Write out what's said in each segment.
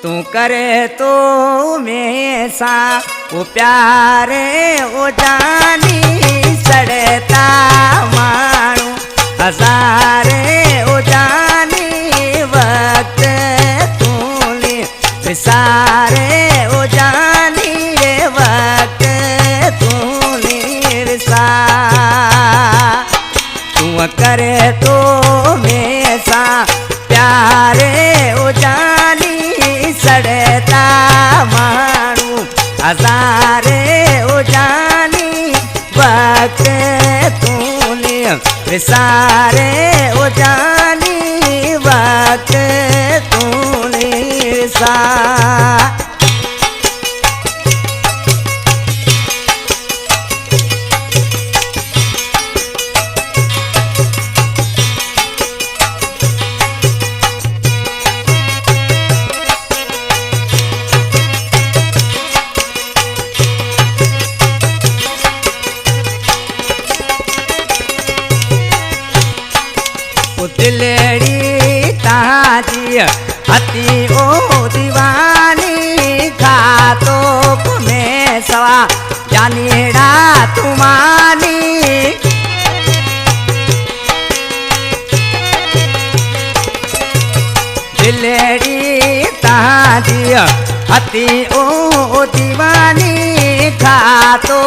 तू करे तो में सा वो प्यारे ओ जानी सड़ता मानू हजारे ओ जानी वक्त तूने विसारे ओ जानी वक्त तूने विसा तू करे तो में सा प्यारे ओ जानी सड़ता मानू हजारे ओ जानी वक्त तूने विसारे ओ जानी वक्त तूने विसा दिलड़ी ताजी हती ओ दीवानी खातो में सवा जानीड़ा तुमानी दिलड़ी ताजी हती ओ दीवानी खातो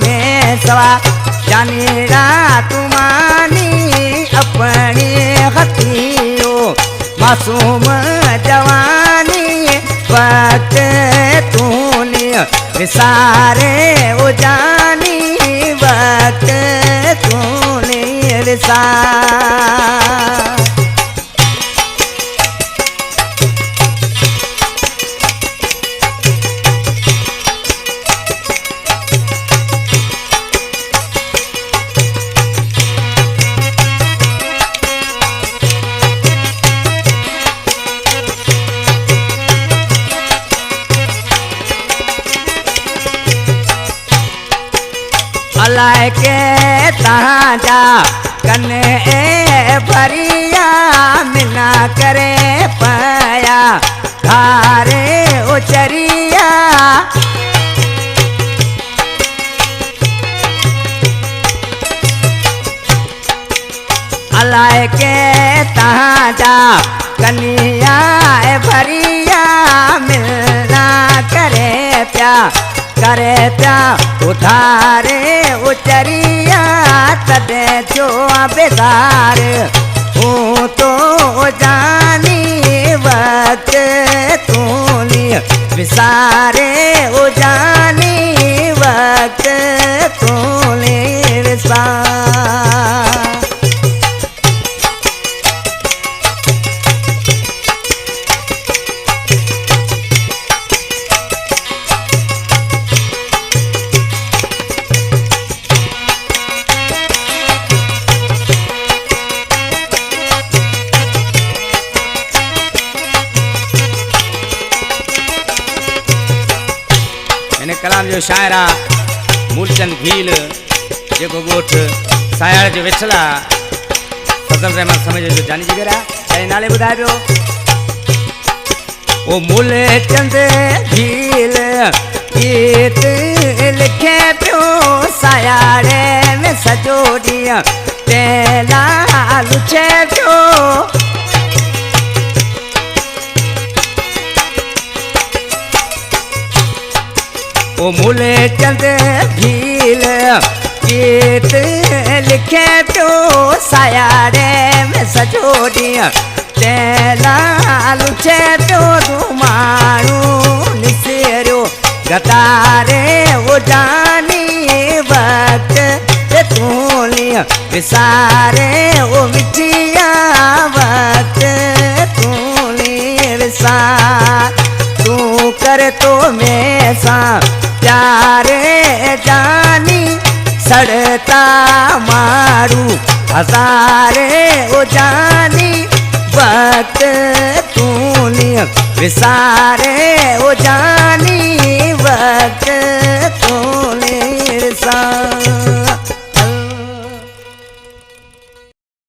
में सवा जानीड़ा तुमानी अपनी हथियो मासूम जवानी वक्त तूने विसारे ओ जानी वक्त तूने विसा अलाय के ताजा कने भरिया मिना करे पाया धारे उचरिया अलाय के ताजा कनिया भरिया मिलना करे प्या करे प्या उधारे उचरिया तदे जो बेदार हूँ तो जानी वक्त तूने विसारे ओ जानी वक्त तूने विसा कलाम जो शायरा मूलचंद भील जो गोठ सायाड़ जो विछला फजल रहमान समझ जो जानी जगरा चाहे नाले बुधाए पियो ओ मूलचंद भील गीत लिखे पियो सायाड़े में सजो दिया तेला लुचे पियो ओ मूलचंद भील गीत लिखे पियो सायाड़े में सजो दिया तेला लुचे पियो धुमाणू निसेरो गतारे ओ जानी वक्त तूने विसारे ओ मिठिया वक्त तूने विसा तू कर तो में सा प्यारे जानी सड़ता मारू हजारे ओ जानी वक्त तूने विसारे ओ जानी वक्त तूने विसा